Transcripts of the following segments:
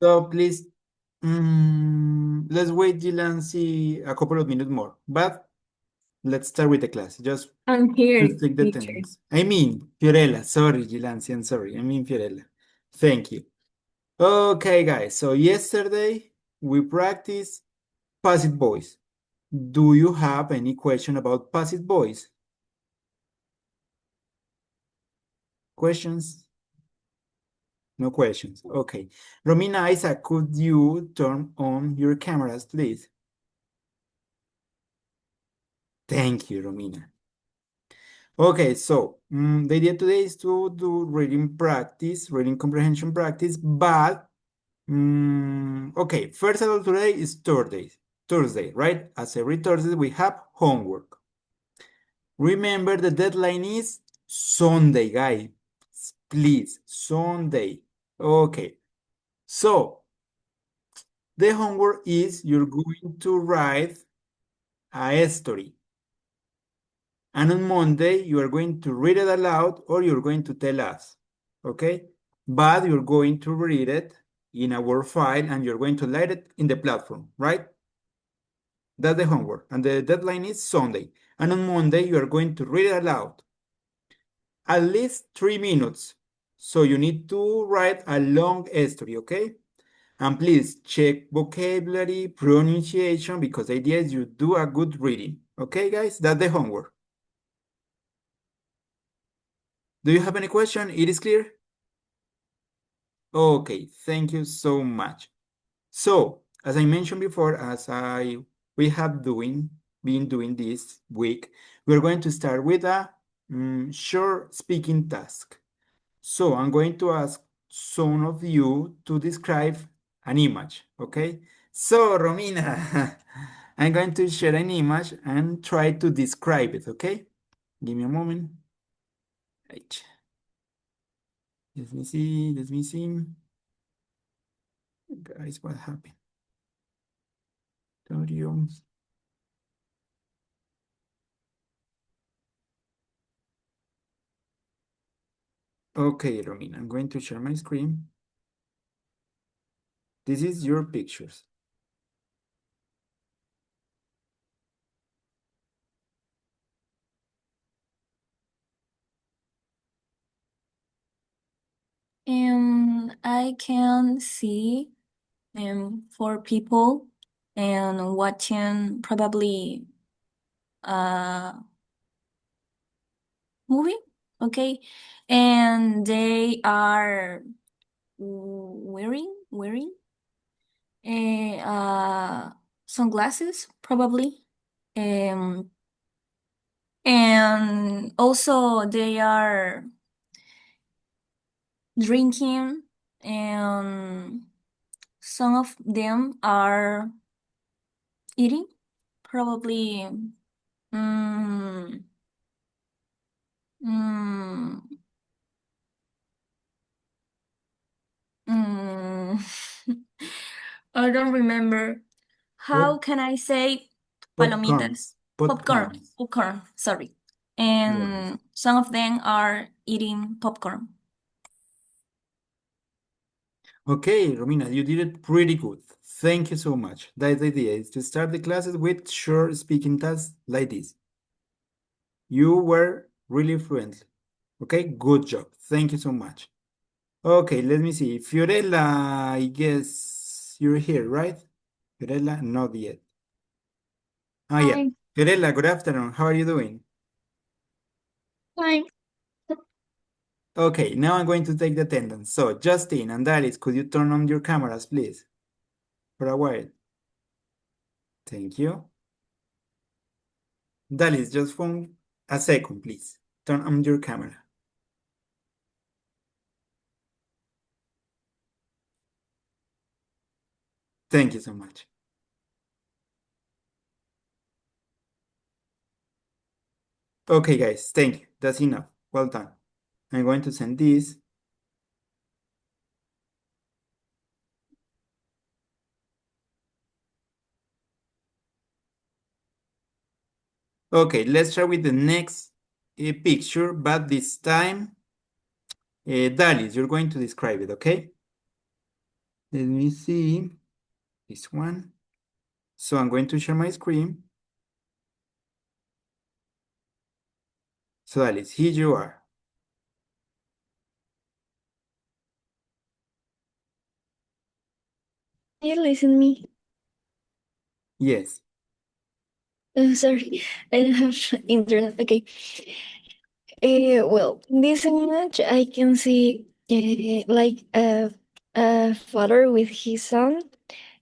So please, let's wait, Jilansi, a couple of minutes more. But let's start with the class. Just I'm here, let's take the teacher. attendance. I mean, Fiorella. Sorry, Jilansi, I'm sorry. I mean, Fiorella. Thank you. Okay, guys. So yesterday we practiced passive voice. Do you have any question about passive voice? Questions? No questions. Okay. Romina, Isaac, could you turn on your cameras, please? Thank you, Romina. Okay, so the idea today is to do reading practice, reading comprehension practice, but okay, first of all, today is Thursday, right? As every Thursday, we have homework. Remember, the deadline is Sunday, guys. Please, Sunday. Okay, so the homework is you're going to write a story. And on Monday, you are going to read it aloud or you're going to tell us. Okay? But you're going to read it in a Word file and you're going to light it in the platform, right? That's the homework. And the deadline is Sunday. And on Monday, you are going to read it aloud. At least 3 minutes. So you need to write a long story, okay? And please check vocabulary, pronunciation, because the idea is you do a good reading. Okay, guys? That's the homework. Do you have any question? It is clear? Okay, thank you so much. So, as I mentioned before, we have been doing this week, we're going to start with a short speaking task. So I'm going to ask some of you to describe an image, okay? So, Romina, I'm going to share an image and try to describe it, okay? Give me a moment. Right. Let me see. Guys, what happened? Audio. Okay, Romina, I'm going to share my screen. This is your pictures. I can see four people and watching probably a movie, okay? And they are wearing sunglasses probably. Um, and also they are drinking, and some of them are eating probably. Mm, mm, mm, I don't remember. Pop, How can I say popcorns. palomitas? Popcorn, Popcorns. popcorn, sorry. Yes. And some of them are eating popcorn. Okay, Romina, you did it pretty good. Thank you so much. That's the idea, is to start the classes with short speaking tasks like this. You were really fluent. Okay, good job. Thank you so much. Okay, let me see. Fiorella, I guess you're here, right? Fiorella, not yet. Ah, yeah. Hi, Fiorella, good afternoon. How are you doing? fine. Okay, now I'm going to take the attendance. So, Justin and Alice, could you turn on your cameras, please? For a while. Thank you. Dalis, just for a second, please. Turn on your camera. Thank you so much. Okay, guys, thank you. That's enough. Well done. I'm going to send this. Okay, let's try with the next picture, but this time, Dalis, you're going to describe it, okay? Let me see this one. So I'm going to share my screen. So Alice, here you are. You listen me. Yes. Oh, sorry, I don't have internet. Okay. Well, in this image, I can see like a father with his son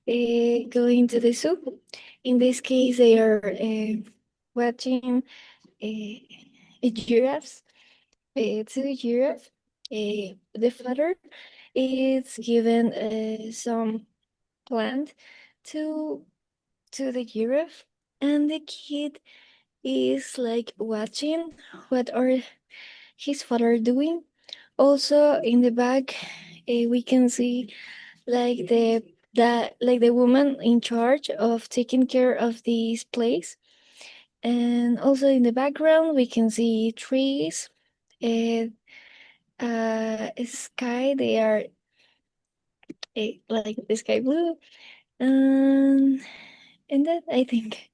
going to the zoo. In this case, they are watching giraffes. Two giraffes. The father is given some plant to the giraffe, and the kid is like watching what are his father doing. Also in the back, we can see like the woman in charge of taking care of this place. And also in the background we can see trees, uh, sky. They are like the sky blue, um, and that I think.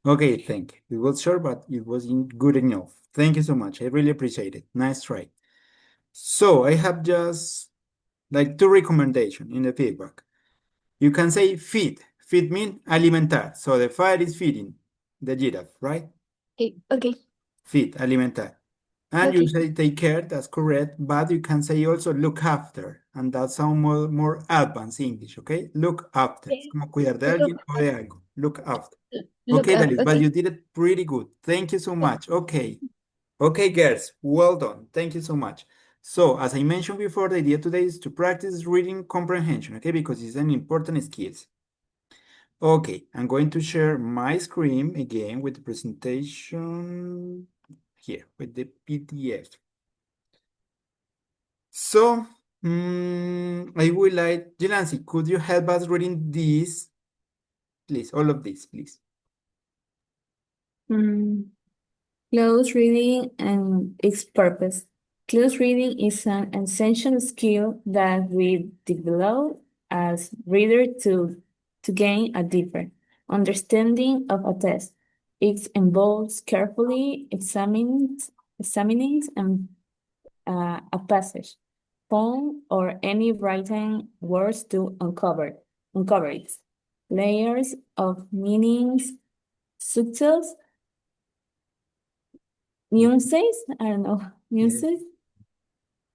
Okay, thank you. It was short, but it was good enough. Thank you so much. I really appreciate it. Nice try. So I have just like two recommendations in the feedback. You can say feed. Feed mean alimentar. So the fire is feeding the giraffe, right? Okay. Feed, alimentar. And you Okay. say take care, that's correct, but you can say also look after, and that's sound more advanced English, okay? Look after. Es Okay. como cuidar de Look alguien o de algo. Look after. look Okay, up. Dalit, but Okay. you did it pretty good. Thank you so much. Okay. Okay, girls, well done. Thank you so much. So, as I mentioned before, the idea today is to practice reading comprehension, okay? Because it's an important skill. Okay, I'm going to share my screen again with the presentation here, with the PDF. So, I would like, Jelansi, could you help us reading this, please? All of this, please. Mm, Close reading and its purpose. Close reading is an essential skill that we develop as readers to gain a deeper understanding of a text. It involves carefully examining a passage, poem, or any written words to uncover its layers of meanings, subtles, nuances, I don't know, Yes. nuances,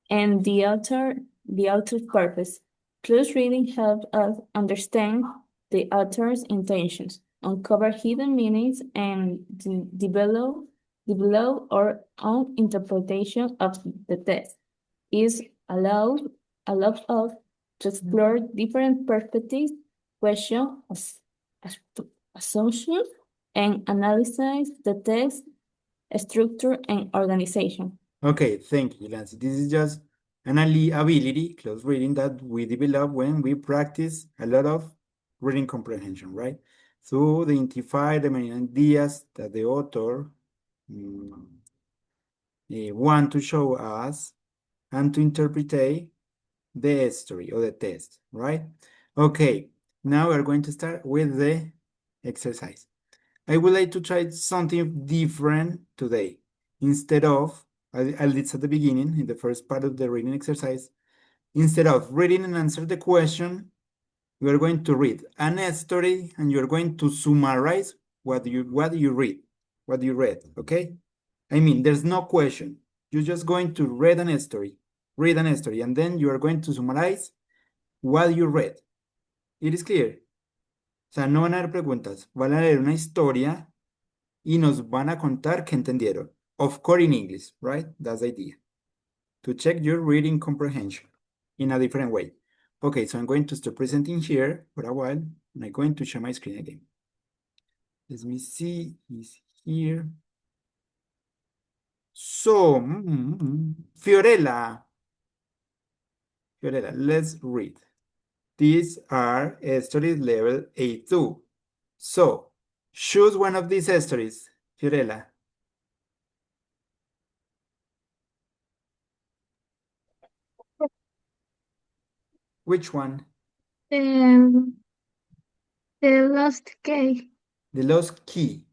and the author's purpose. Close reading helps us understand the author's intentions, uncover hidden meanings, and develop our own interpretation of the text. Is allows us to explore different perspectives, question as- assumptions, and analyze the text structure and organization. Okay, thank you, Jelansi. This is just an ability, close reading, that we develop when we practice a lot of reading comprehension, right? To identify the main ideas that the author mm, want to show us and to interpret the story or the text, right? Okay, now we're going to start with the exercise. I would like to try something different today. Instead of, I did at the beginning, in the first part of the reading exercise, instead of reading and answer the question, you are going to read an story and you're going to summarize what you read, what you read, okay? I mean, there's no question. You're just going to read an story, and then you are going to summarize what you read. It is clear. O sea, no van a haber preguntas. Van a leer una historia y nos van a contar qué entendieron. Of course, in English, right? That's the idea. To check your reading comprehension in a different way. Okay, so I'm going to stop presenting here for a while, and I'm going to share my screen again. Let me see, is here. So, Fiorella, let's read. These are stories level A2. So, choose one of these stories, Fiorella. Which one? The, the lost key. The lost key.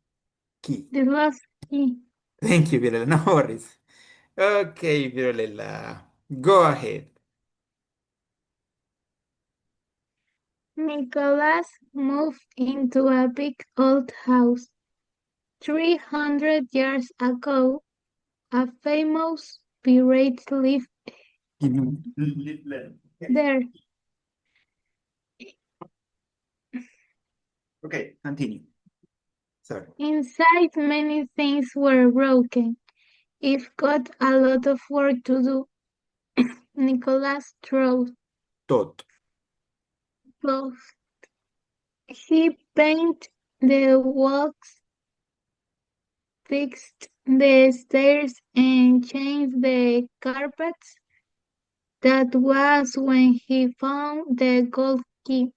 Key. The lost key. Thank you, Virela. No worries. Okay, Virela. Go ahead. Nicholas moved into a big old house. 300 years ago, a famous pirate lived there. Okay, continue. Sorry. Inside, many things were broken. It got a lot of work to do. Nicholas Tot. thought. He painted the walls, fixed the stairs, and changed the carpets. That was when he found the gold key.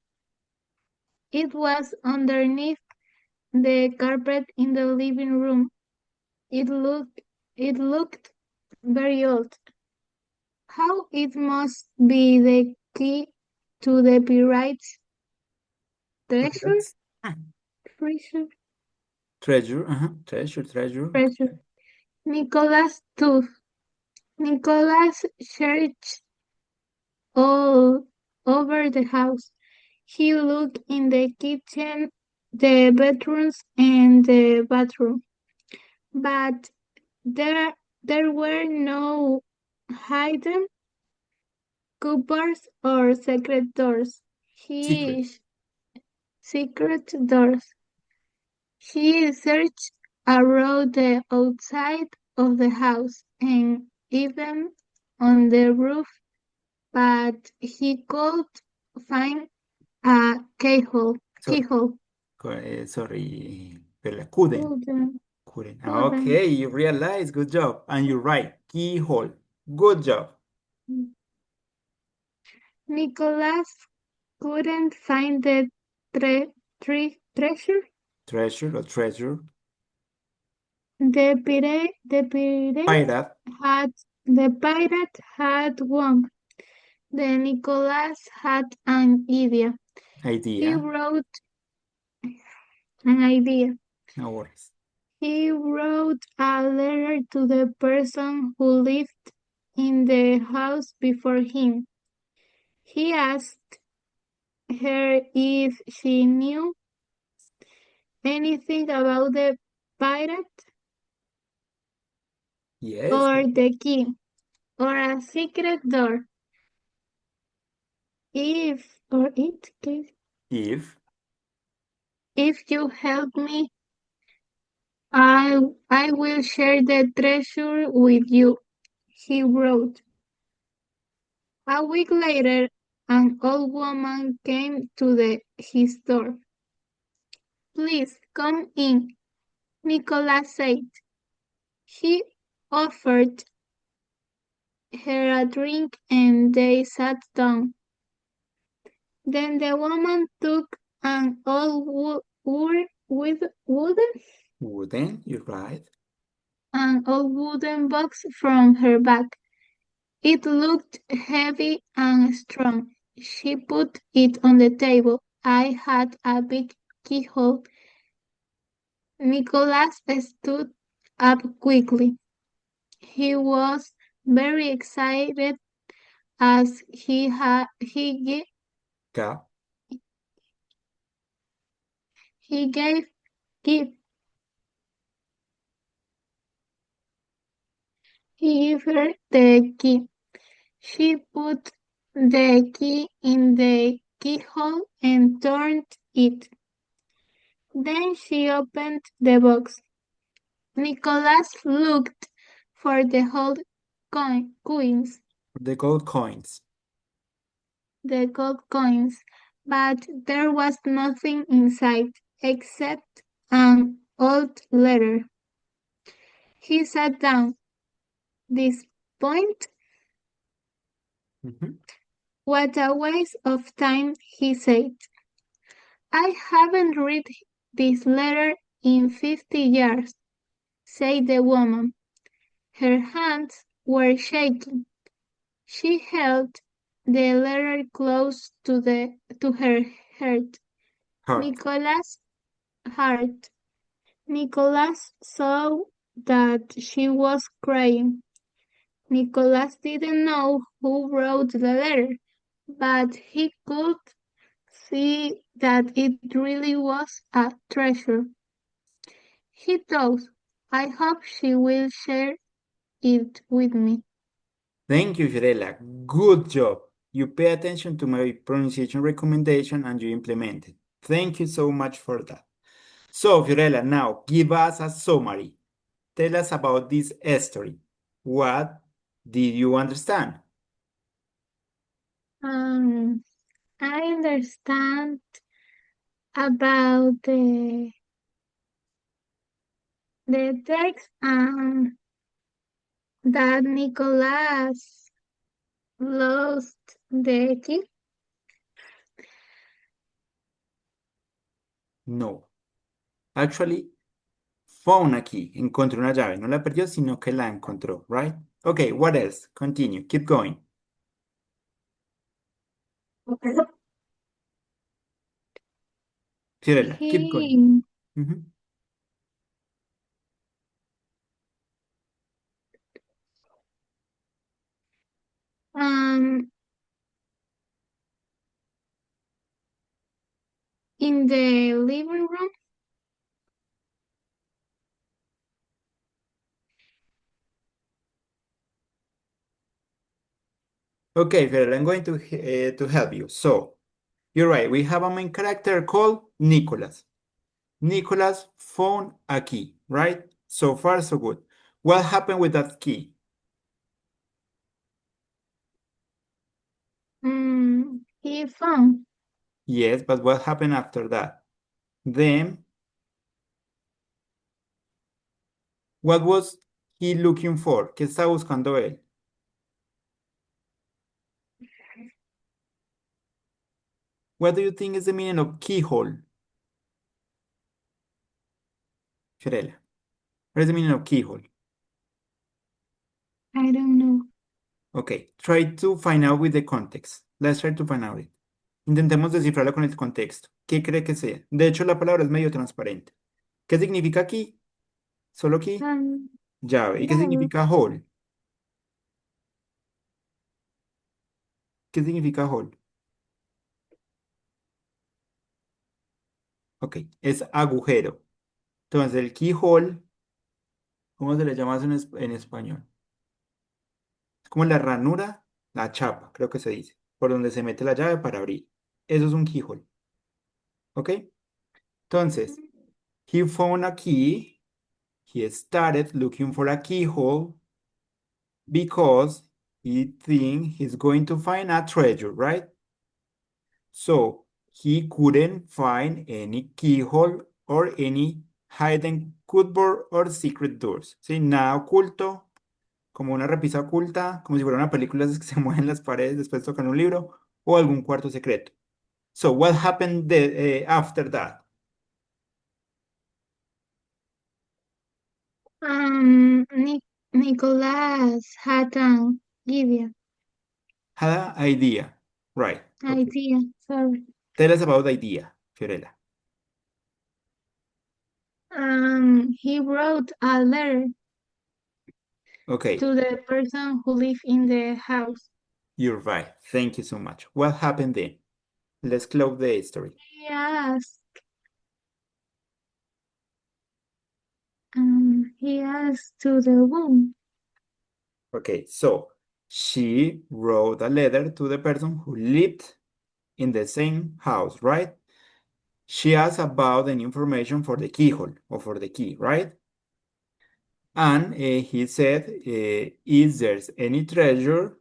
It was underneath the carpet in the living room. It looked very old. How it must be the key to the pirate's treasure? Treasure? Treasure. Treasure. Treasure. Nicholas too. Nicholas searched all over the house. He looked in the kitchen, the bedrooms, and the bathroom, but there were no hidden cupboards or secret doors. Secret doors. He searched around the outside of the house and even on the roof, but he could find a keyhole. Sorry, Virela. Couldn't. Couldn't. Okay, you realize. Good job. And you're right. Keyhole. Good job. Nicholas couldn't find the treasure. Treasure or treasure. The pirate had won. Then Nicholas had an idea. He wrote an idea. No worries. He wrote a letter to the person who lived in the house before him. He asked her if she knew anything about the pirate Yes. or the key or a secret door. If you help me, I will share the treasure with you, he wrote. A week later, an old woman came to his door. Please come in, Nicholas said. He offered her a drink and they sat down. Then the woman took an old Wooden, you're right. an old wooden box from her bag. It looked heavy and strong. She put it on the table. I had a big keyhole. Nicholas stood up quickly. He was very excited as he gave her the key. She put the key in the keyhole and turned it. Then she opened the box. Nicholas looked for the gold coins. The gold coins. The gold coins, but there was nothing inside except an old letter. He sat down. This point, what a waste of time, he said. I haven't read this letter in 50 years, said the woman. Her hands were shaking. She held the letter close to her heart. Heart. Nicholas' heart. Nicholas saw that she was crying. Nicholas didn't know who wrote the letter, but he could see that it really was a treasure. He thought, I hope she will share it with me. Thank you, Fiorella. Good job. You pay attention to my pronunciation recommendation and you implement it. Thank you so much for that. So, Fiorella, now give us a summary. Tell us about this story. What did you understand? I understand about the text and that Nicholas lost the key. No. Actually, found a key. Encontró una llave. No la perdió, sino que la encontró, right? Okay, what else? Continue. Keep going. Fiorella, keep going. He Mhm. um in the living room. Okay, Fiorella, I'm going to help you. So, you're right. We have a main character called Nicholas. Nicholas found a key, right? So far, so good. What happened with that key? He found Yes, but what happened after that? Then, what was he looking for? ¿Qué está buscando él? What do you think is the meaning of keyhole? Fiorella, what is the meaning of keyhole? I don't know. Okay, try to find out with the context. Let's try to find out it. Intentemos descifrarlo con el contexto. ¿Qué cree que sea? De hecho, la palabra es medio transparente. ¿Qué significa key? ¿Solo key? Llave. ¿Y qué No. significa hole? ¿Qué significa hole? Ok, es agujero. Entonces, el keyhole, ¿cómo se le llama eso en español? Es como la ranura, la chapa, creo que se dice, por donde se mete la llave para abrir. Eso es un keyhole. ¿Ok? Entonces, he found a key. He started looking for a keyhole because he thinks he's going to find a treasure, right? So he couldn't find any keyhole or any hidden cupboard or secret doors. ¿Sí? Nada oculto, como una repisa oculta, como si fuera una película esas que se mueven las paredes, después tocan un libro, o algún cuarto secreto. So what happened after that? Nicholas had an idea. Had an idea. Right. Okay. Idea, sorry. Tell us about the idea, Fiorella. He wrote a letter Okay, to the person who lived in the house. you're right. Thank you so much. What happened then? Let's close the story. He asked to the woman. Okay, so she wrote a letter to the person who lived in the same house, right? She asked about any information for the keyhole or for the key, right? And he said, if there's any treasure,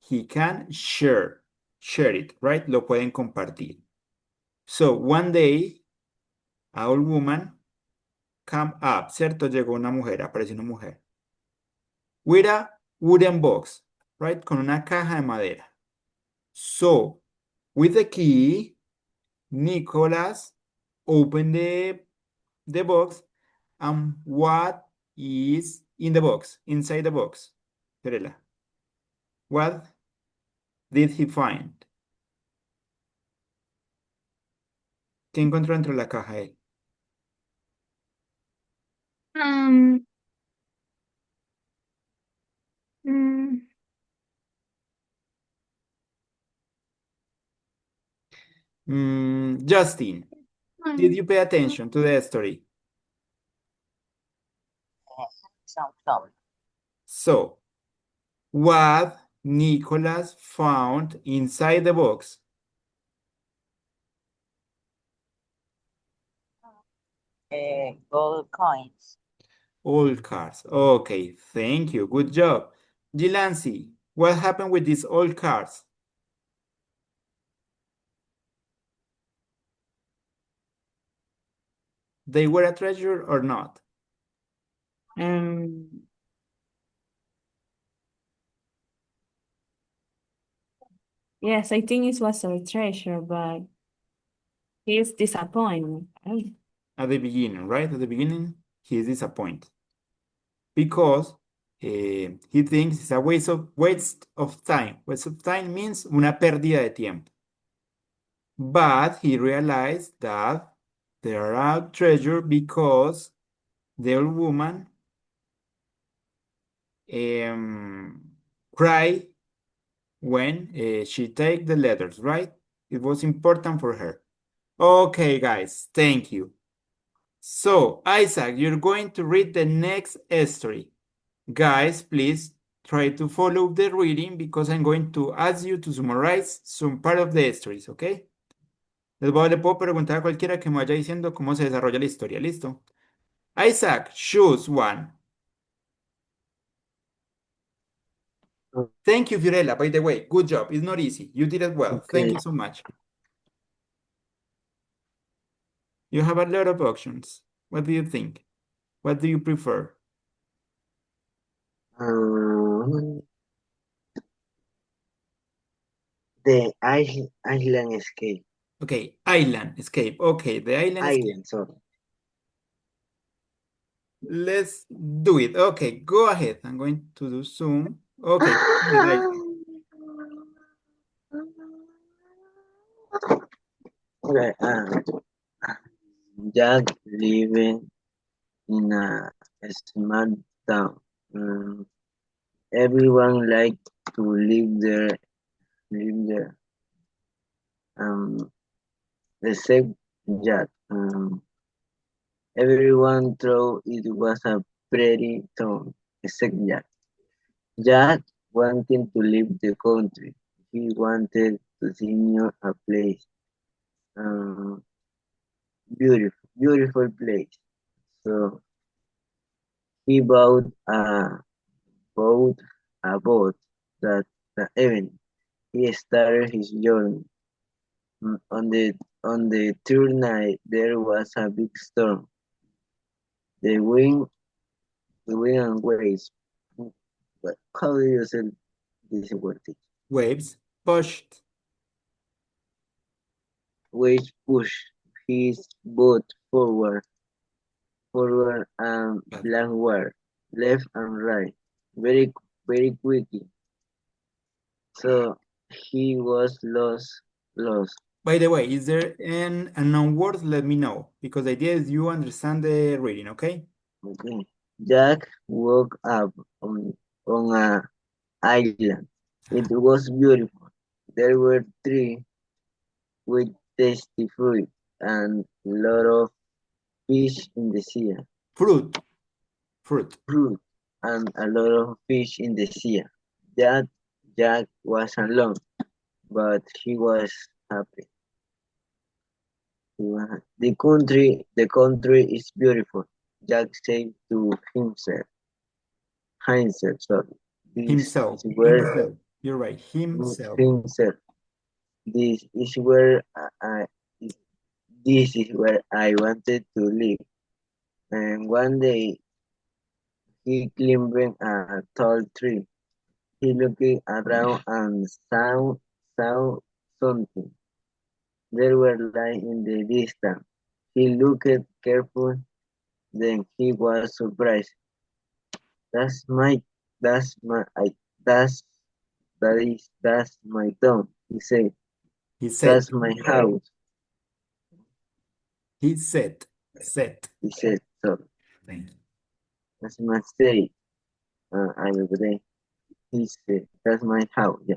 he can share it, right? Lo pueden compartir. So one day, a old woman come up, ¿cierto? Llegó una mujer, apareció una mujer. With a wooden box, right? Con una caja de madera. So, with the key, Nicholas opened the box, and what is in the box, inside the box? Fiorella, what did he find? ¿Qué encontró dentro de la caja él? Um, mm, Justin, did you pay attention to the story? So, what Nicholas found inside the box? Gold coins. All cards. Okay, thank you. Good job. Gilancy, what happened with these old cards? They were a treasure or not? Um, yes, I think it was a treasure, but he's disappointed. At the beginning, right? At the beginning, he is disappointed because he thinks it's a waste of time. Waste of time means una pérdida de tiempo. But he realized that there are a treasure because the old woman cried when she take the letters, right? It was important for her. Okay, guys, thank you. So, Isaac, you're going to read the next story. Guys, please try to follow the reading because I'm going to ask you to summarize some part of the stories, okay? Le puedo preguntar a cualquiera que me vaya diciendo cómo se desarrolla la historia. ¿Listo? Isaac, choose one. Thank you, Fiorella, by the way. Good job. It's not easy. You did it well. Thank Okay. you so much. You have a lot of options. What do you think? What do you prefer? The island escape. Okay, island escape. Okay, the island escape. Island, sorry. Let's do it. Okay, go ahead. I'm going to do Zoom. Okay, go ahead, Isaac. Okay, Jack living in a small town. Everyone like to live there. Except Jack. Everyone thought it was a pretty town, except Jack. Jack wanted to leave the country. He wanted to see a place. Beautiful place. So he bought a boat that evening. He started his journey. On the third night there was a big storm. The wind and waves. But how do you say this word? Waves pushed. Waves pushed his boat forward and backward, left and right, very quickly. So he was lost. By the way, is there an unknown word? Let me know, because the idea is you understand the reading, okay? Okay. Jack woke up on an island. It was beautiful. There were trees with tasty fruit and a lot of fish in the sea. Fruit. And a lot of fish in the sea. Jack was alone, but he was happy. The country is beautiful. Jack said to himself. Sorry. Himself. You're right. Himself. This is where I wanted to live. And one day he climbed a tall tree. He looked around and saw something. There were lights in the distance. He looked careful, then he was surprised. That's That's my town. He said, He said. that's my house. He said. Said. He said, so Thank you. that's my state. I will say, he said, that's my house. Yeah.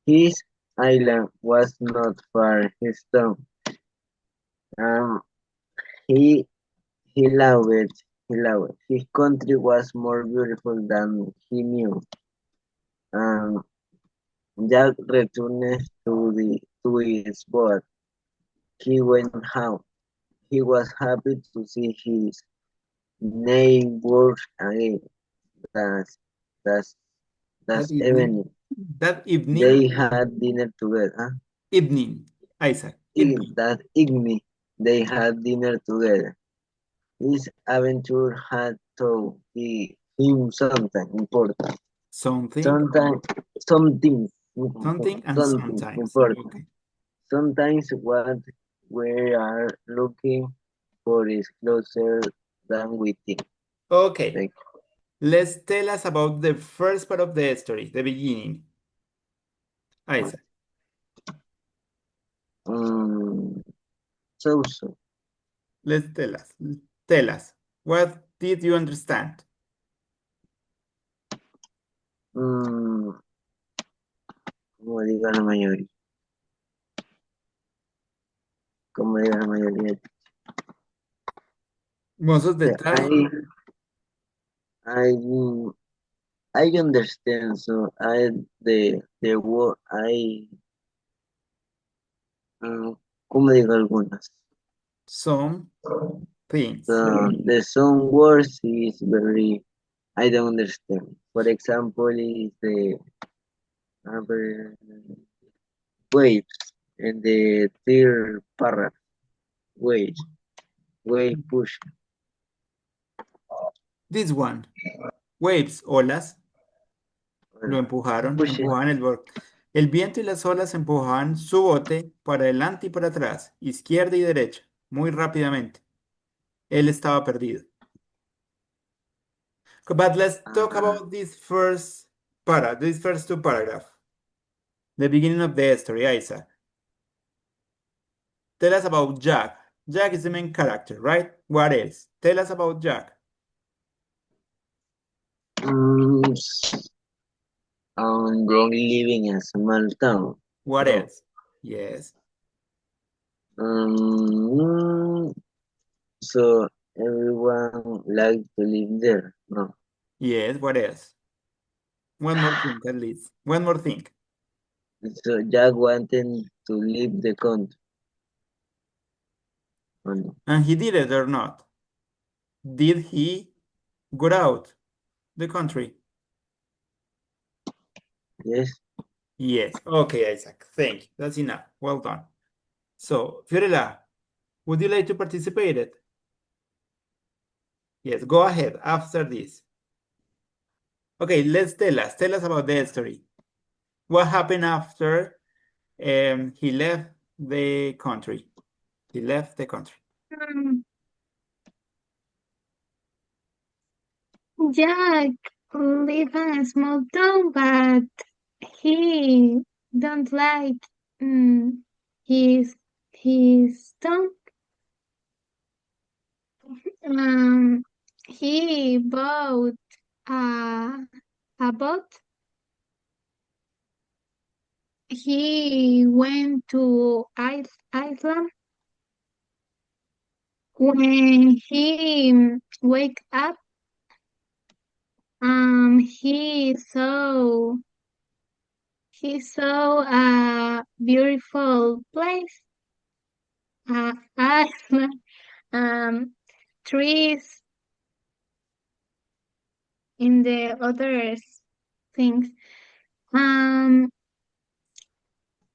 His island was not far his town. Um, he he loved it. He loved it. His country was more beautiful than he knew. Um, Jack returned to his boat. He went home. He was happy to see his neighbors again. That's that's That that's evening. evening. That evening. They had dinner together. Huh? Evening. Isaac. Evening. That evening they had dinner together. This adventure had taught him something important. Something. Something Something and something sometimes. important. Okay. Sometimes what we are looking for is closer than we think. Okay. Like, Let's tell us about the first part of the story, the beginning. Isaac. so. Let's tell us. Tell us. What did you understand? Como diga la mayoría. Como diga la mayoría. Most of the Yeah, time. I understand. So the word ¿cómo digo algunas? Some things. The some words is very I don't understand. For example, is the waves in the third paragraph. Wave push. This one. Waves, olas. Lo empujaron, Push it. empujaban el bote. El viento y las olas empujaban su bote para adelante y para atrás, izquierda y derecha, muy rápidamente. Él estaba perdido. But let's talk about this first two paragraphs. The beginning of the story, Isaac. Tell us about Jack. Jack is the main character, right? What else? Tell us about Jack. They living in a small town. What else? Yes. So everyone likes to live there. No. Yes, what else? One more thing, at least. One more thing. So Jack wanted to leave the country. Oh, no. And he did it or not? Did he go out the country? Yes. Yes. Okay, Isaac. Thank you. That's enough. Well done. So, Fiorella, would you like to participate? Yes, go ahead after this. Okay, tell us about the story. What happened after he left the country? He left the country. Jack lives in a small town, but he don't like his town. He bought a boat. He went to Iceland. When he wake up, he saw a beautiful place, Iceland, trees, in the other things.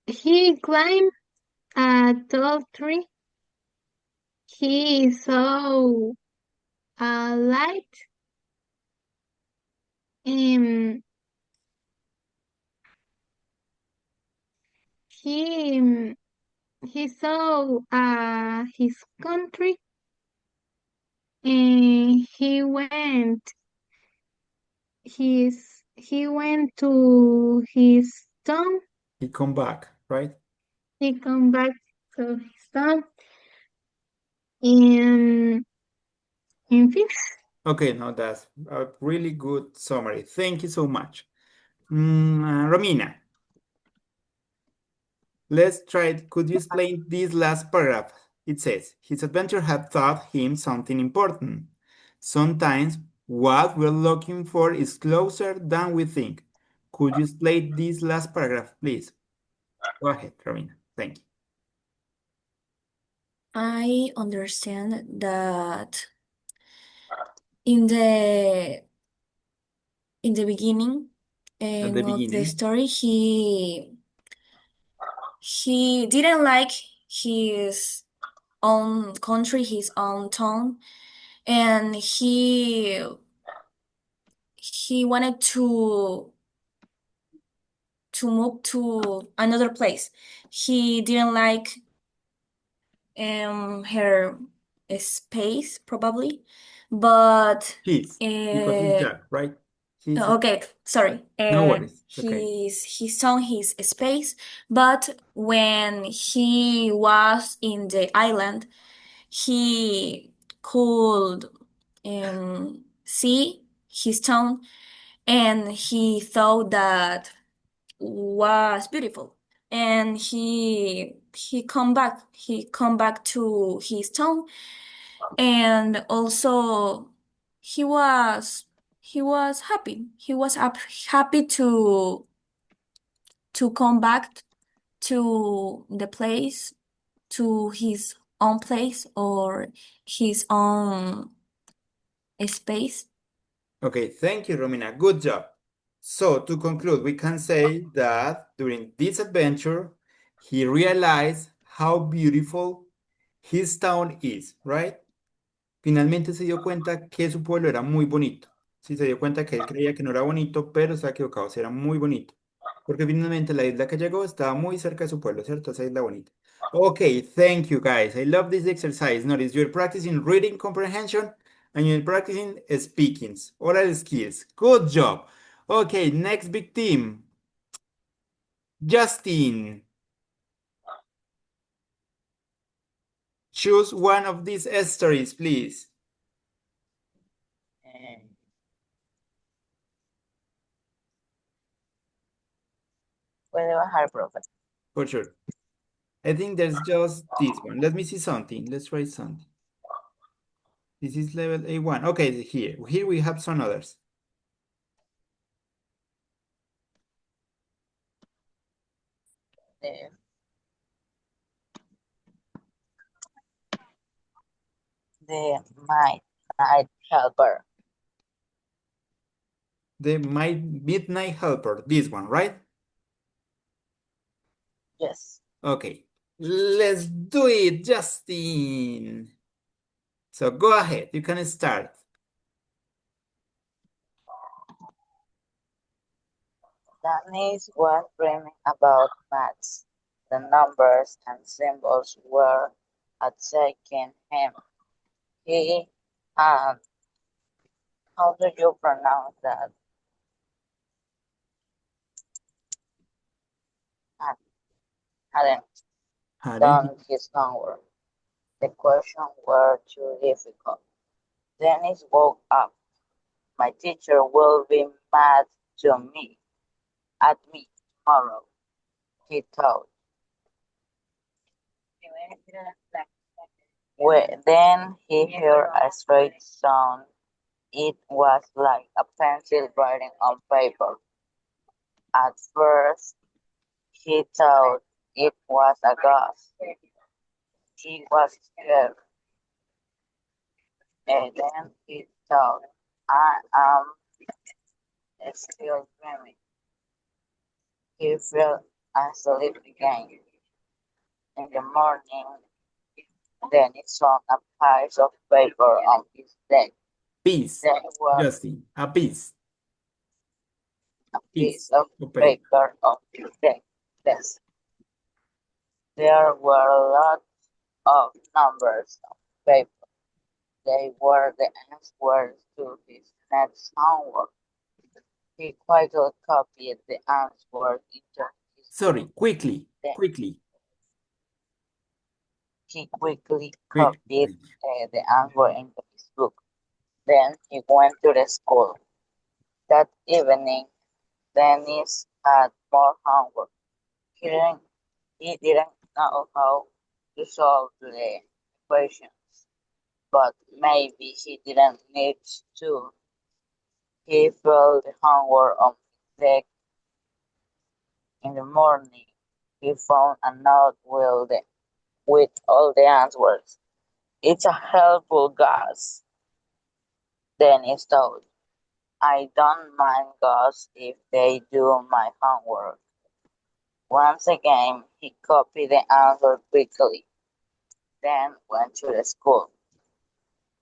He climbed a tall tree. He saw a light. He saw his country, and he went to his town. He come back, right? He come back to his town in fifth. Okay, no, that's a really good summary. Thank you so much. Romina, let's try it. Could you explain this last paragraph? It says, his adventure had taught him something important. Sometimes what we're looking for is closer than we think. Could you explain this last paragraph, please? Go ahead, Romina. Thank you. I understand that in the beginning At the of the beginning, story, he didn't like his own country, his own town, and he wanted to move to another place. He didn't like her space probably, but his, because it's Jack, right? His, okay, sorry. no worries. It's okay. He saw his space, but when he was in the island, he could see his town, and he thought that was beautiful. And he come back. He come back to his town, and also he was happy. He was happy to come back to the place, to his own place or his own space. Okay, thank you, Romina. Good job. So, to conclude, we can say that during this adventure, he realized how beautiful his town is, right? Finalmente se dio cuenta que su pueblo era muy bonito. Sí, se dio cuenta que él creía que no era bonito, pero estaba equivocado, sí, era muy bonito. Porque finalmente la isla que llegó estaba muy cerca de su pueblo, ¿cierto? Esa isla bonita. Okay, thank you guys. I love this exercise. Notice you're practicing reading comprehension and you're practicing speaking, oral skills. Good job. Okay, next big team. Justin. Choose one of these stories, please. Puede bajar, profe. For sure. I think there's just this one. Let me see something. Let's try something. This is level A1. Okay, here we have some others. The, the Midnight Helper. The Midnight Helper, this one, right? Yes. Okay, let's do it, Justin. So go ahead, you can start. Dennis was dreaming about maths. The numbers and symbols were attacking him. He, how do you pronounce that? Hadn't done his homework. The questions were too difficult. Dennis woke up. My teacher will be mad at me tomorrow, he thought. Then he heard a strange sound. It was like a pencil writing on paper. At first, he thought it was a ghost. He was scared. And then he thought, I am still dreaming. He fell asleep again. In the morning, then he saw a pile of paper on his desk. Piece, There was Justin, a piece. a piece of paper on his desk. There were lots of numbers on paper. They were the answers to his next homework. He quietly copied the answer into his Sorry, book. quickly, Then quickly, he quickly quick. copied the answer into his book. Then he went to the school. That evening, Dennis had more homework. He didn't know how to solve the equations, but maybe he didn't need to. He filled the homework on his desk. In the morning, he found a note with all the answers. It's a helpful guess, Dennis thought. I don't mind ghosts if they do my homework. Once again, he copied the answer quickly, then went to the school.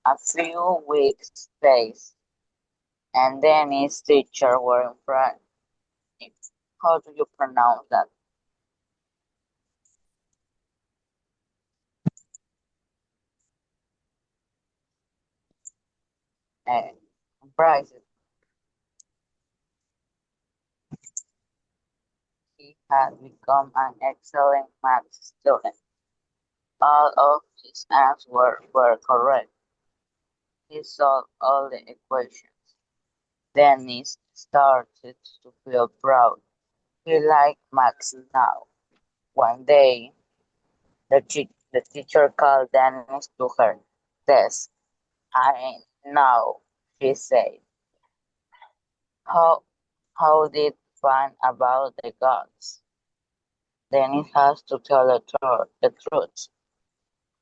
A few weeks passed, and Dennis' teacher were impressed. How do you pronounce that? Impressed. He had become an excellent math student. All of his answers were correct. He solved all the equations. Dennis started to feel proud. He liked maths now. One day, the teacher called Dennis to her desk. "I know," she said. How, how did you find about the gods? Dennis has to tell the truth.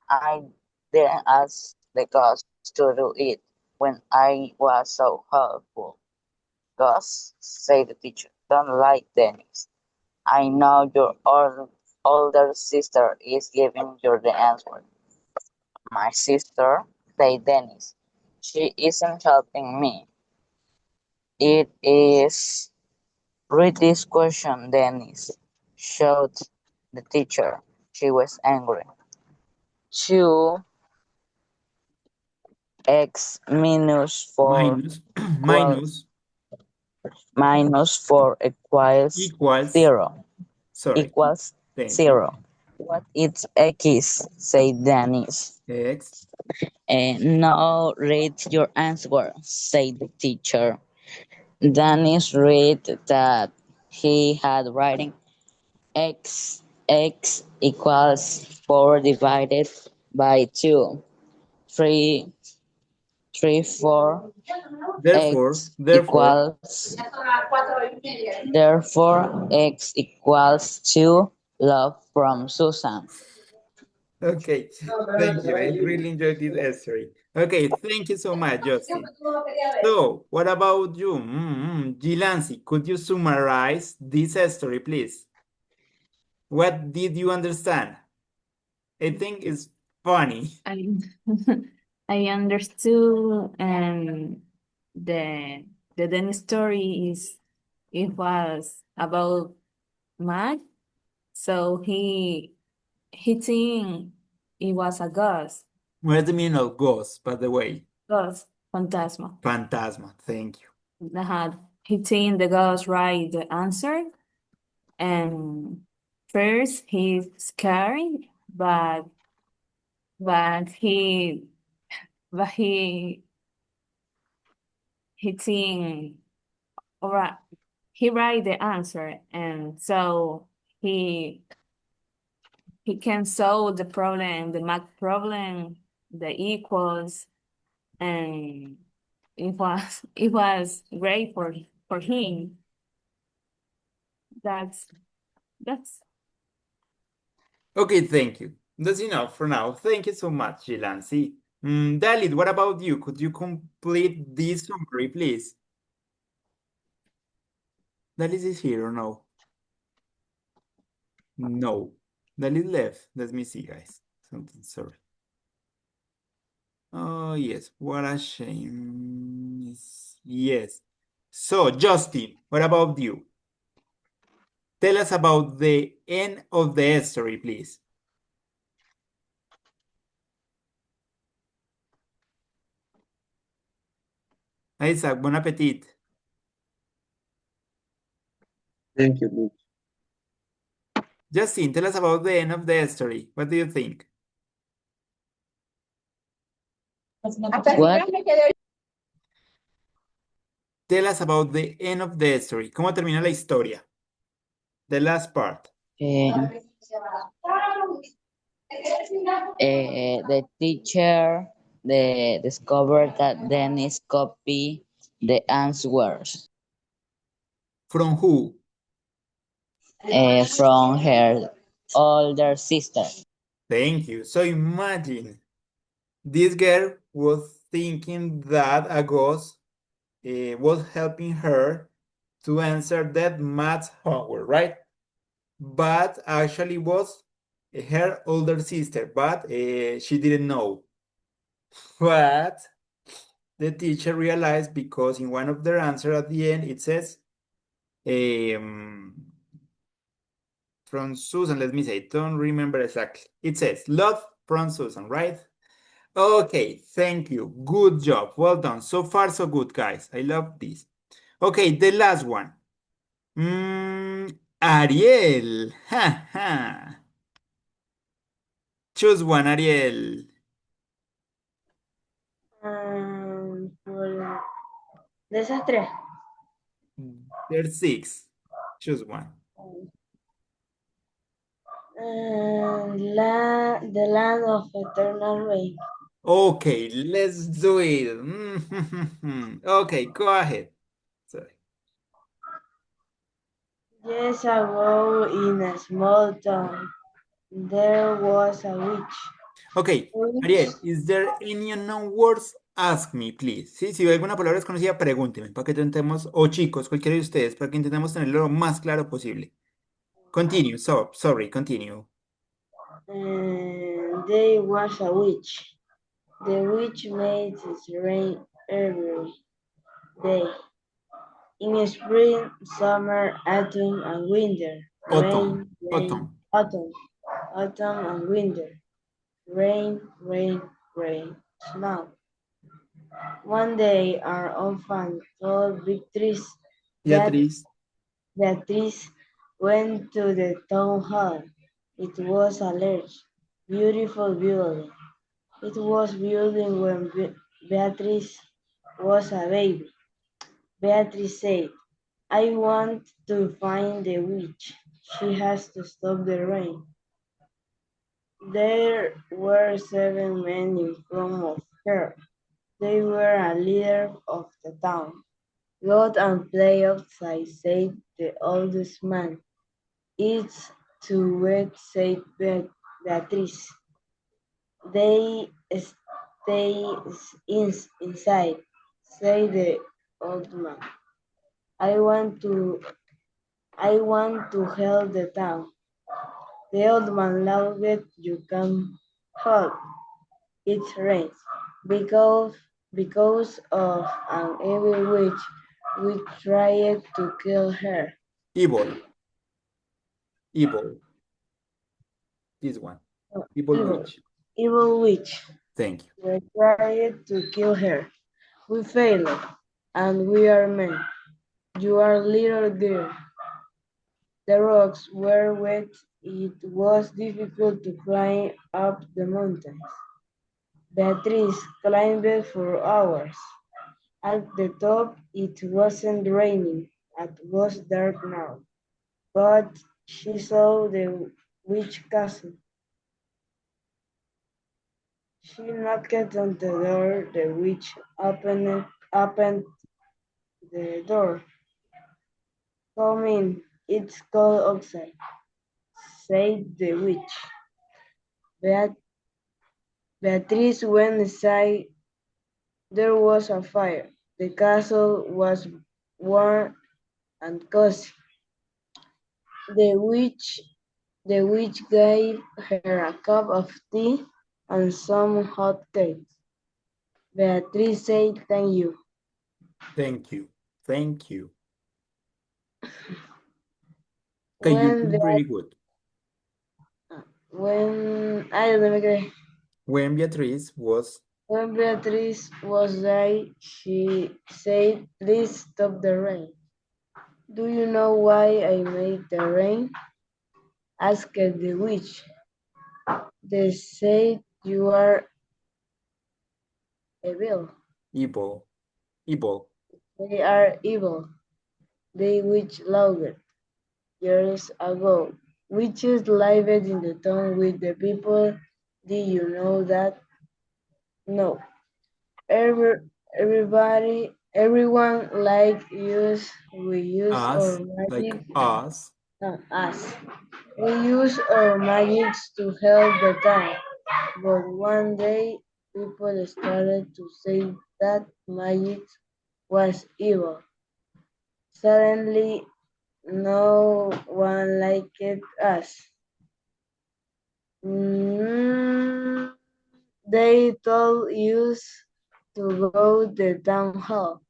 I didn't ask the gods to do it when I was so helpful. "Gods," said the teacher, "don't like Dennis. I know your older sister is giving you the answer." "My sister," said Dennis. "She isn't helping me." "It is." "Read this question, Dennis," shouted the teacher. She was angry. "2x minus 4 Minus, equals minus, 4 equals equals, 0. sorry, Equals thank you. 0. "What is x?" said Dennis. X, "Now read your answer," said the teacher. Dennis read that he had written x equals 4 divided by 2. 3, 4 therefore, x equals, therefore x equals 2. Love from Susan. okay, thank you. I really enjoyed this essay. Okay, thank you so much, Justin. So, what about you? Gilansi, could you summarize this story, please? What did you understand? I think it's funny. I I understood the Dennis story is it was about Matt. So he think it was a ghost. Where's the meaning of ghost, by the way? Ghost. Phantasma. Phantasma, thank you. That he think the ghost write the answer and first he's scared but he but he think all right he write the answer and so he he can solve the problem, the math problem, the equals, and it was great for him. That's that's Okay, thank you. That's enough for now. Thank you so much, Gilansi. Dalit, what about you? Could you complete this summary, please? Dalit is here or no? No. Dalit left. Let me see, guys. Something, sorry. Oh, yes. What a shame. Yes. So, Justin, what about you? Tell us about the end of the story, please. Isaac, bon appetit. Thank you, teacher. Justin, tell us about the end of the story. What do you think? What? Tell us about the end of the story. ¿Cómo termina la historia? The last part. The teacher discovered that Dennis copied the answers From who? from her older sister. Thank you. So imagine this girl was thinking that a ghost was helping her to answer that math homework, right? But actually was her older sister, but she didn't know. But the teacher realized because in one of their answers at the end it says from Susan, let me say, don't remember exactly. It says love from Susan, right? Okay, thank you. Good job. Well done. So far, so good, guys. I love this. Okay, the last one. Ariel. Ha ha. Choose one, Ariel. Por de esas tres. There's 6. Choose one. The land of eternal rain. Okay, let's do it. Okay, go ahead. Sorry. Years ago, in a small town, there was a witch. Okay, Ariel, is there any unknown words? Ask me, please. ¿Sí? Si hay alguna palabra desconocida, pregúnteme para que intentemos, o chicos, cualquiera de ustedes, para que intentemos tenerlo lo más claro posible. Continue, sorry, continue. There was a witch. The witch made it rain every day. In spring, summer, autumn, and winter. Autumn, Rain, autumn, and winter. Rain, rain, rain, snow. One day, our orphan told Beatrice that Beatriz. Beatrice went to the town hall. It was a large, beautiful building. It was building when Beatrice was a baby. Beatrice said, I want to find the witch. She has to stop the rain. There were 7 men in front of her. They were a leader of the town. Go and play outside, said the oldest man. It's too wet, said Beatrice. They stay inside, said the old man. I want to help the town. The old man laughed. You can help. It rains because of an evil witch. We tried to kill her. Evil. This one. Evil witch. Evil witch. Thank you. We tried to kill her. We failed, and we are men. You are little girl. The rocks were wet. It was difficult to climb up the mountains. Beatrice climbed for hours. At the top, it wasn't raining. It was dark now. But she saw the witch castle. She knocked on the door. The witch opened the door. Come in. It's cold outside, said the witch. Beatrice went inside. There was a fire. The castle was warm and cozy. The witch gave her a cup of tea and some hot cakes. Beatrice said, thank you. Thank you. Thank you. Okay, you're doing pretty good. When Beatrice was there, she said, please stop the rain. Do you know why I made the rain? Asked the witch. They said you are evil. Evil. Evil. They are evil. They witch loved years ago. Witches lived in the town with the people. Did you know that? No. Everyone like use we use our Us, like magic us. us. We use our magics to help the town. But one day people started to say that magic was evil. Suddenly no one liked us. They told us to go to the town hall.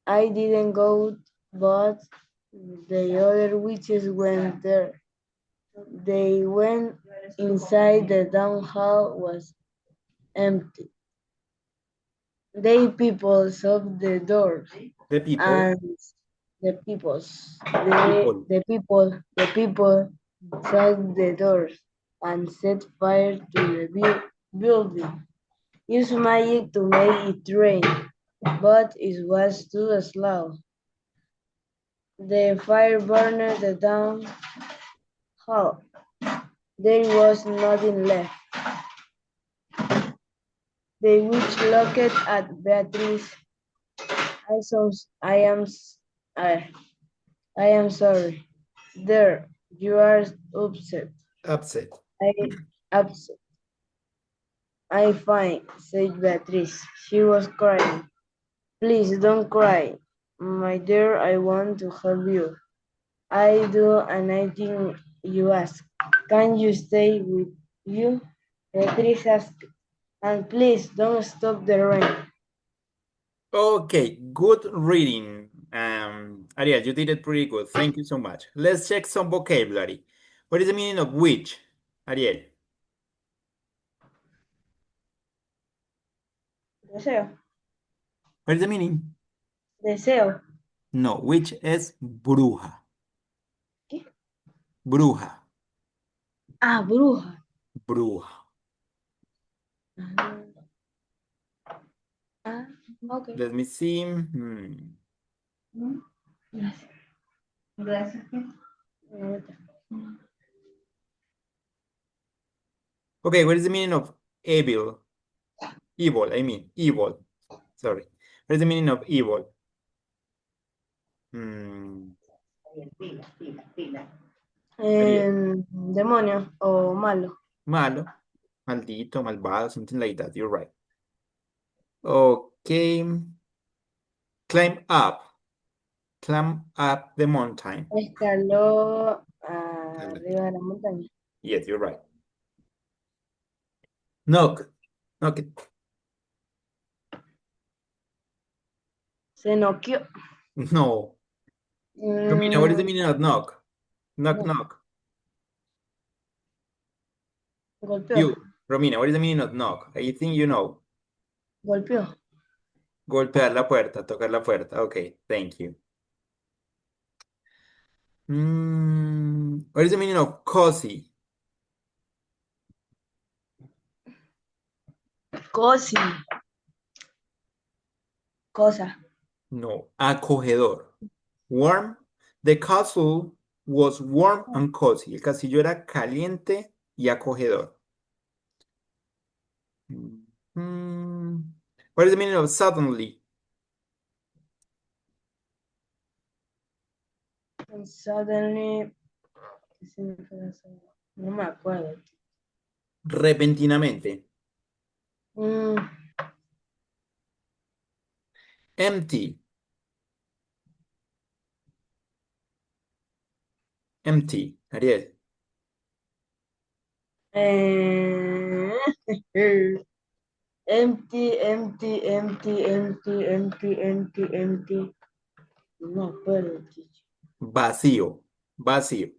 I didn't go, but the other witches went there. They went inside. The town hall was empty. They people shut the doors The people. and the people shut the doors and set fire to the building. Use magic to make it rain, but it was too slow. The fire burned the town hall. There was nothing left. The witch looked at Beatrice. I am sorry. There, you are upset. Upset. I upset. I fine, said Beatrice. She was crying. Please don't cry. My dear, I want to help you. I do anything you ask. Can you stay with you? Beatrice asked. And please don't stop the rain. Okay, good reading. Ariel, you did it pretty good. Thank you so much. Let's check some vocabulary. What is the meaning of which? Ariel. Deseo. What is the meaning? Deseo. No, which is bruja. ¿Qué? Bruja. Ah, bruja. Bruja. Ah, ok. Let me see. Gracias. Gracias. Okay, what is the meaning of evil? Evil, I mean, evil. Sorry. What is the meaning of evil? Demonio o malo. Malo, maldito, malvado, something like that. You're right. Okay. Climb up. Climb up the mountain. Escaló arriba de la montaña. Yes, you're right. Knock. Knock it. Se noqueó. No. Romina, what is the meaning of knock? Knock, No. knock. Golpeó. You, Romina, what is the meaning of knock? I think you know. Golpeó. Golpear la puerta, tocar la puerta. Okay, thank you. What is the meaning of cozy? Cosi. Cosa. No, acogedor. Warm. The castle was warm and cozy. El castillo era caliente y acogedor. What is the meaning of suddenly? And suddenly. No me acuerdo. Repentinamente. Mm, Empty. Empty. Ariel. empty, empty, empty, empty, empty, empty, empty. No me acuerdo, teacher. Vacío. Vacío.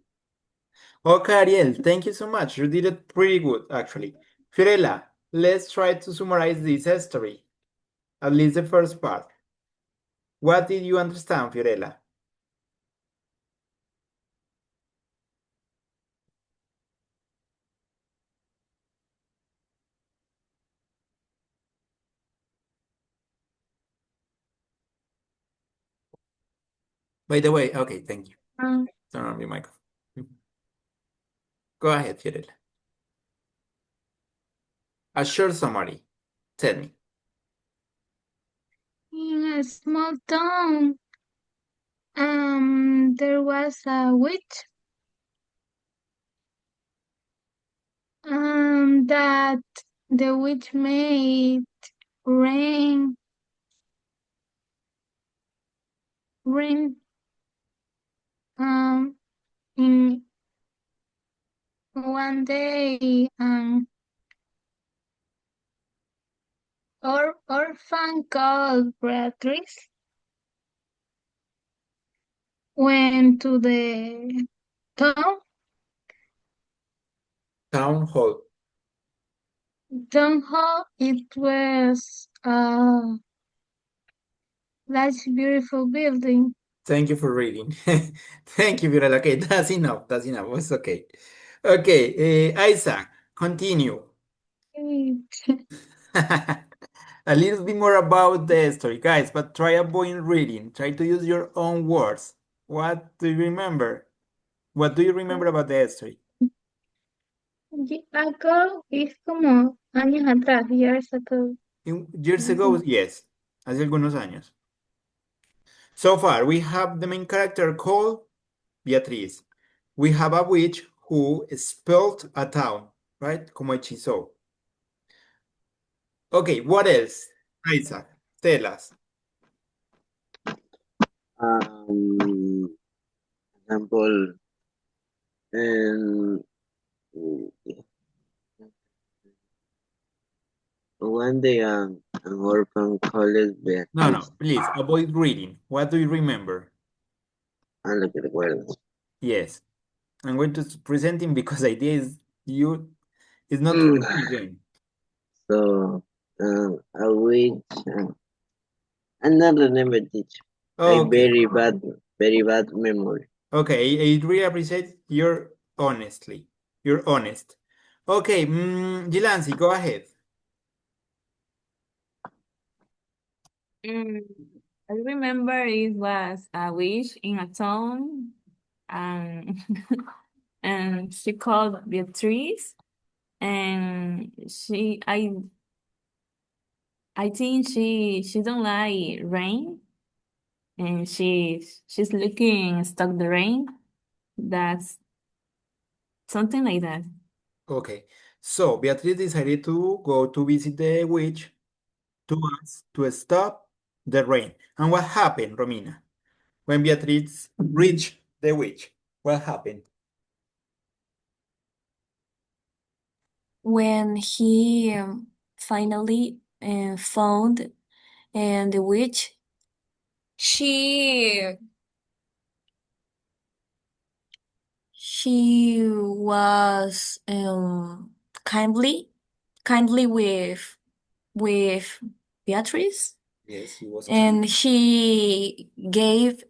Okay, Ariel, thank you so much. You did it pretty good, actually. Fiorella, let's try to summarize this history. At least the first part. What did you understand, Fiorella? By the way, okay, thank you. Um, Turn on your microphone. Go ahead, Fiorella. A short summary. Tell me. in a small town, there was a witch, that the witch made rain, rain, in one day, orphan called Beatrice went to the town Town hall. hall. It was a large, beautiful building. Thank you for reading. Thank you, Fiorella. Okay, that's enough. That's enough. It's okay. Okay, Isaac, continue. A little bit more about the story, guys, but try avoiding reading. Try to use your own words. What do you remember? What do you remember about the story? Ago es como años atrás, years ago. Years ago, yes, hace algunos años. So far, we have the main character called Beatriz. We have a witch who spelled a town, right? Como hechizó. Okay, what else? Isaac, tell us. Example, and one day an orphan called Beatriz. No, please avoid reading. What do you remember? Lo que recuerdo. Yes, I'm going to present him because the idea is it's not to repeat again. So, a witch, I not remember teacher. I Okay, very bad memory. okay, I really appreciate your honestly. You're honest. Okay, Jilansi, go ahead. I remember it was a witch in a town, and and she called Beatrice, and I think she don't like rain, and she's looking stuck the rain. That's something like that. Okay, so Beatriz decided to go to visit the witch to stop the rain. And what happened, Romina? When Beatriz reached the witch, what happened? When he finally found the witch, she was kindly with Beatrice, Yes, he was and she gave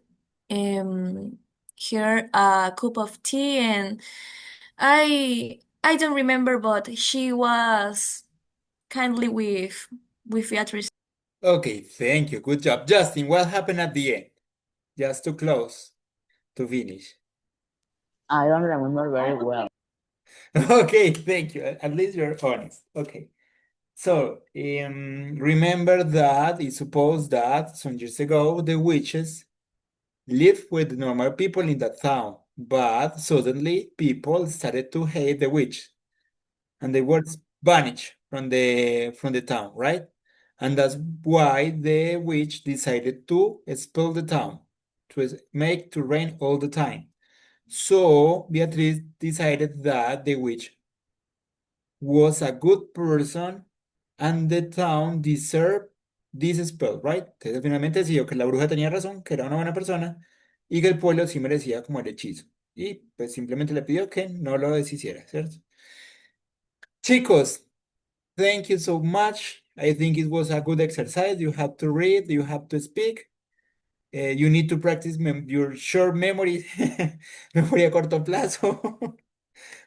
her a cup of tea, and I don't remember, but she was kindly with Beatrice. Okay, thank you. Good job. Justin, what happened at the end? Just to close, to finish. I don't remember very well. Okay, thank you. At least you're honest. Okay. So, remember that it's supposed that some years ago the witches lived with normal people in that town, but suddenly people started to hate the witch, and they were banished from the town, right? And that's why the witch decided to expel the town, to make to rain all the time. So Beatriz decided that the witch was a good person and the town deserved this spell, right? Entonces finalmente decidió que la bruja tenía razón, que era una buena persona y que el pueblo sí merecía como el hechizo. Y pues simplemente le pidió que no lo deshiciera, ¿cierto? Chicos, thank you so much. I think it was a good exercise. You have to read, you have to speak. You need to practice your short memory, memoria a corto plazo.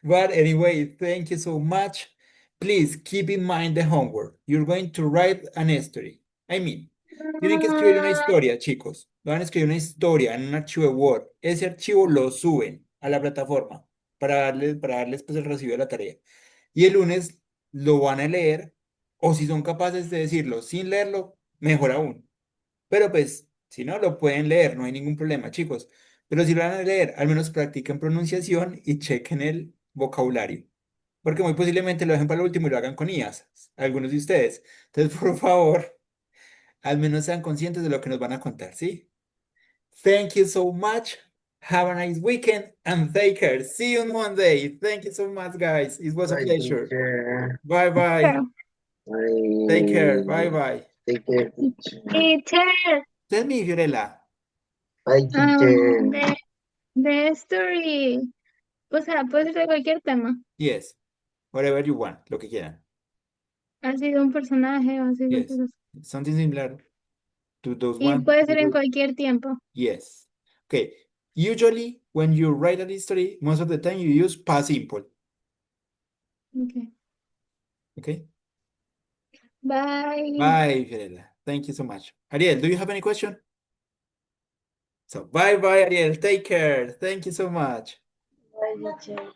But anyway, thank you so much. Please keep in mind the homework. You're going to write an story. I mean, tienen que escribir una historia, chicos. van a escribir una historia en un archivo de Word. Ese archivo lo suben a la plataforma para darles pues, el recibo de la tarea. Y el lunes lo van a leer, o si son capaces de decirlo sin leerlo, mejor aún. Pero pues, si no, lo pueden leer, no hay ningún problema, chicos. Pero si lo van a leer, al menos practiquen pronunciación y chequen el vocabulario. Porque muy posiblemente lo dejen para lo último y lo hagan con IAS, algunos de ustedes. Entonces, por favor, al menos sean conscientes de lo que nos van a contar, ¿sí? Thank you so much. Have a nice weekend and take care. See you on Monday. Thank you so much, guys. It was a Bye, pleasure. teacher. Bye bye. Take care. Bye Bye. bye. Take care, teacher. Teacher, Tell me, Fiorella. Bye, teacher. the story, o sea, puede ser de cualquier tema. Yes. Whatever you want. Lo que quieran. Ha sido un personaje o así, Yes. cualquier cosa. Something similar to those Y ones. puede ser en cualquier tiempo. Yes. Okay. Usually, when you write a history, most of the time you use past simple. Okay. Okay. Bye. Bye, Fiorella. Thank you so much. Ariel, do you have any question? So, bye bye, Ariel. Take care. Thank you so much. Bye, teacher.